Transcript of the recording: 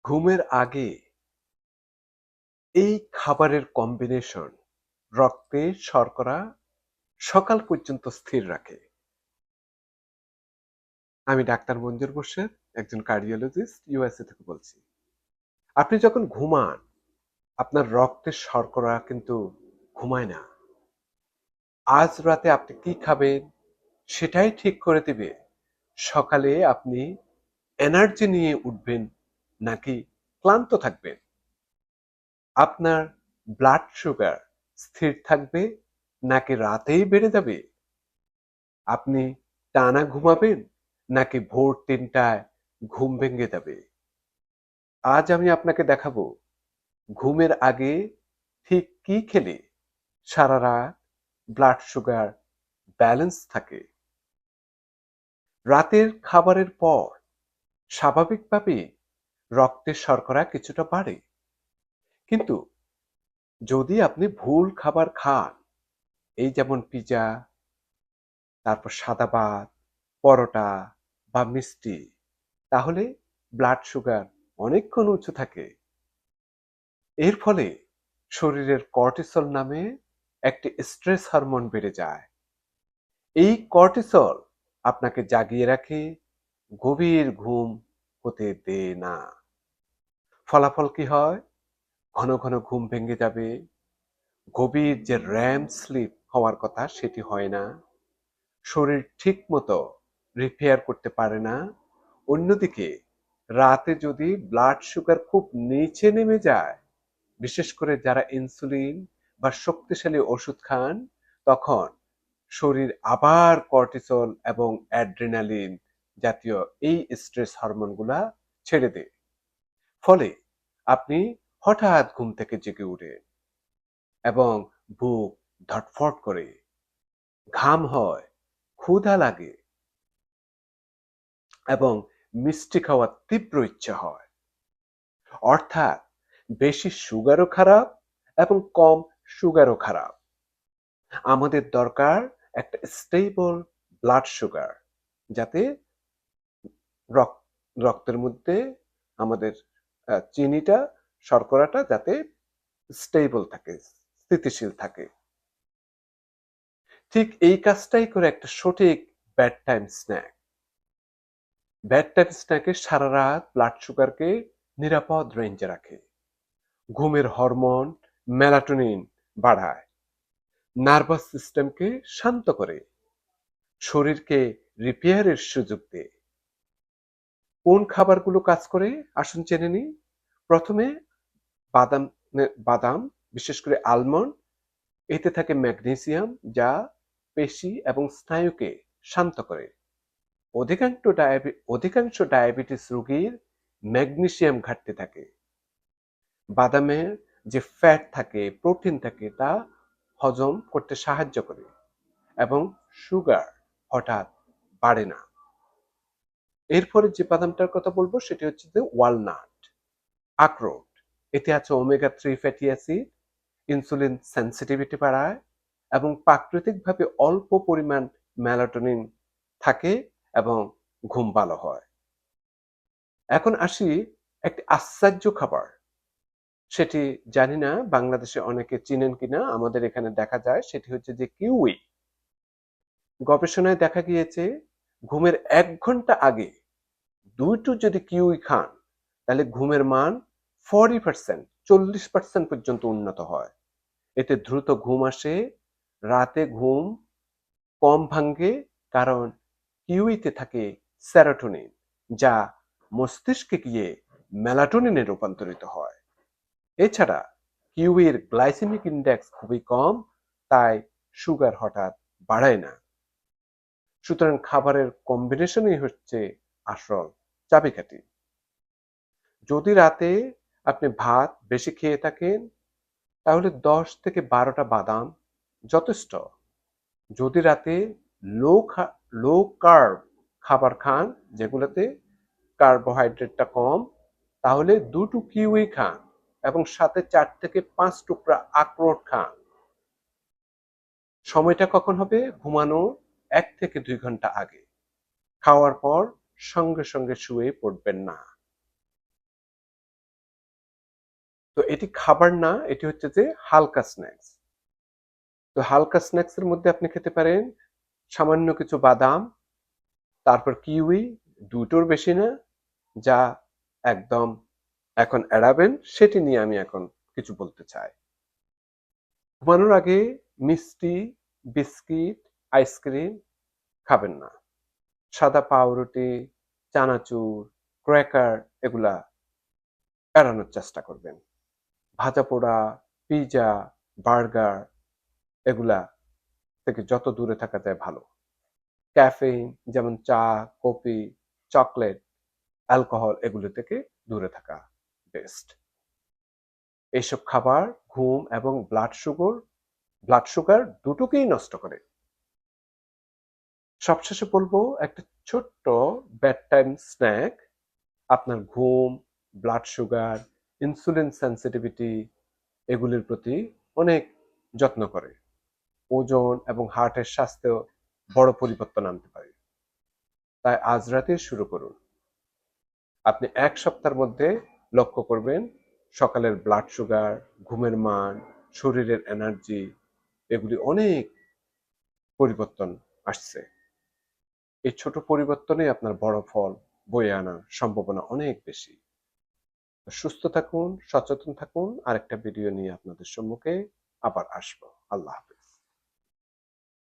ঘুমের আগে এই খাবারের কম্বিনেশন রক্তে শর্করা সকাল পর্যন্ত স্থির রাখে। আমি ডাক্তার মঞ্জুর মোর্শেদ, একজন কার্ডিওলজিস্ট, ইউএসএ থেকে বলছি। আপনি যখন ঘুমান, আপনার রক্তের শর্করা কিন্তু ঘুমায় না। আজ রাতে আপনি কি খাবেন সেটাই ঠিক করে দিবে সকালে আপনি এনার্জি নিয়ে উঠবেন নাকি ক্লান্ত থাকবেন। আপনার ব্লাড সুগার স্থির থাকবে নাকি রাতেই বেড়ে যাবে। আপনি টানা ঘুমাবেন নাকি ভোর ৩টায় ঘুম ভেঙে যাবে। আজ আমি আপনাকে দেখাবো ঘুমের আগে ঠিক কি খেলে সারা রাত ব্লাড সুগার ব্যালেন্স থাকে। রাতের খাবারের পর স্বাভাবিকভাবে রক্তের শর্করা কিছুটা বাড়ে, কিন্তু যদি আপনি ভুল খাবার খান, এই যেমন পিজা, তারপর সাদা ভাত, পরোটা বা মিষ্টি, তাহলে ব্লাড সুগার অনেকক্ষণ উঁচু থাকে। এর ফলে শরীরের কর্টিসল নামে একটি স্ট্রেস হরমোন বেড়ে যায়। এই কর্টিসল আপনাকে জাগিয়ে রাখে, গভীর ঘুম হতে দেয় না। ফলাফল কি হয়? ঘন ঘন ঘুম ভেঙে যাবে, গভীর যে র্যাম স্লিপ হওয়ার কথা সেটি হয় না, শরীর ঠিক মতো রিপেয়ার করতে পারে না। অন্যদিকে রাতে যদি ব্লাড সুগার খুব নিচে নেমে যায়, বিশেষ করে যারা ইনসুলিন বা শক্তিশালী ওষুধ খান, তখন শরীর আবার কর্টিসল এবং অ্যাড্রিনালিন জাতীয় এই স্ট্রেস হরমোনগুলা ছেড়ে দেয়। ফলে আপনি হঠাৎ ঘুম থেকে জেগে উঠেন এবং বুক ধড়ফড় করে, ঘাম হয়, ক্ষুধা লাগে এবং মিষ্টি খাওয়ার তীব্র ইচ্ছা হয়। অর্থাৎ বেশি সুগারও খারাপ এবং কম সুগারও খারাপ। আমাদের দরকার একটা স্টেবল ব্লাড সুগার, যাতে রক্তের মধ্যে আমাদের চিনিটা, শর্করাটা যাতে স্টেবল থাকে, স্থিতিশীল থাকে। ঠিক এই কাজটাই করে একটা সঠিক bedtime snack. Bedtime স্ন্যাকে সারা রাত ব্লাড সুগারকে নিরাপদ রেঞ্জে রাখে, ঘুমের হরমোন মেলাটোনিন বাড়ায়, নার্ভাস সিস্টেমকে শান্ত করে, শরীরকে রিপেয়ারের সুযোগ দেয়। কোন খাবারগুলো কাজ করে আসুন জেনে নিই। প্রথমে বাদাম, বাদাম, বিশেষ করে আলমন্ড, এতে থাকে ম্যাগনেসিয়াম, যা পেশি এবং স্নায়ুকে শান্ত করে। অধিকাংশ ডায়াবেটিস রোগীর ম্যাগনেসিয়াম ঘাটতি থাকে। বাদামের যে ফ্যাট থাকে, প্রোটিন থাকে, তা হজম করতে সাহায্য করে এবং সুগার হঠাৎ বাড়ে না। এরপরে যে বাদামটার কথা বলবো সেটি হচ্ছে যে ওয়ালনাট, আখরোট। এতে আছে omega-3 fatty acid, insulin sensitivity বাড়ায় এবং প্রাকৃতিকভাবে অল্প পরিমাণ মেলাটোনিন থাকে এবং ঘুম ভালো হয়। এখন আসি একটি আশ্চর্য খাবার, সেটি জানি না বাংলাদেশে অনেকে চিনেন কিনা, আমাদের এখানে দেখা যায়, সেটি হচ্ছে যে কিউই। গবেষণায় দেখা গিয়েছে ঘুমের ১ ঘন্টা আগে দুইটো যদি কিউই খান, তাহলে ঘুমের মান 40% পর্যন্ত উন্নত হয়। এতে দ্রুত ঘুম আসে, রাতে ঘুম কম ভাঙ্গে, কারণ কিউইতে থাকে সেরোটোনিন, যা মস্তিষ্কে গিয়ে মেলাটোনিনে রূপান্তরিত হয়। এছাড়া কিউইর গ্লাইসেমিক ইন্ডেক্স খুবই কম, তাই সুগার হঠাৎ বাড়ায় না। সুতরাং খাবারের কম্বিনেশনই হচ্ছে আসল চাবিকাঠি। যদি রাতে আপনি ভাত বেশি খেয়ে থাকেন, তাহলে 10 থেকে 12টা বাদাম যথেষ্ট। যদি রাতে লো লো কার্ব খাবার খান, যেগুলোতে কার্বোহাইড্রেটটা কম, তাহলে 2টো কিউই খান এবং সাথে 4 থেকে 5 টুকরা আখরোট খান। সময়টা কখন হবে? ঘুমানোর 1 থেকে 2 ঘন্টা আগে। খাওয়ার পর সঙ্গে সঙ্গে শুয়ে পড়বেন না। তো এটি খাবার না, এটি হচ্ছে যে হালকা স্ন্যাক্স। তো হালকা স্ন্যাক্স এর মধ্যে আপনি খেতে পারেন সামান্য কিছু বাদাম, তারপর কিউই, দুটোর বেশি না, যা একদম এখন এড়াবেন সেটি নিয়ে আমি এখন কিছু বলতে চাই। ঘুমানোর আগে মিষ্টি, বিস্কিট, আইসক্রিম খাবেন না। সাদা পাউরুটি, চানাচুর, ক্র্যাকার এগুলা এড়ানোর চেষ্টা করবেন। ভাজা পোড়া, পিৎজা, বার্গার এগুলা থেকে যত দূরে থাকা যায় ভালো। ক্যাফেইন যেমন চা, কফি, চকলেট, অ্যালকোহল এগুলো থেকে দূরে থাকা বেস্ট। এইসব খাবার ঘুম এবং ব্লাড সুগার দুটোকেই নষ্ট করে। সবশেষে বলবো একটা ছোট্ট বেড টাইম স্ন্যাক আপনার ঘুম, ব্লাড সুগার, ইনসুলিন সেনসিটিভিটি এগুলির প্রতি অনেক যত্ন করে। ওজন এবং হার্টের স্বাস্থ্যেও বড় পরিবর্তন আনতে পারে। তাই আজ রাতেই শুরু করুন। আপনি ১ সপ্তাহের মধ্যে লক্ষ্য করবেন সকালের ব্লাড সুগার, ঘুমের মান, শরীরের এনার্জি এগুলি অনেক পরিবর্তন আসছে। এই ছোট পরিবর্তনে আপনার বড় ফল বয়ে আনার সম্ভাবনা অনেক বেশি। সুস্থ থাকুন, সচেতন থাকুন। আরেকটা ভিডিও নিয়ে আপনাদের সম্মুখে আবার আসবো। আল্লাহ হাফেজ।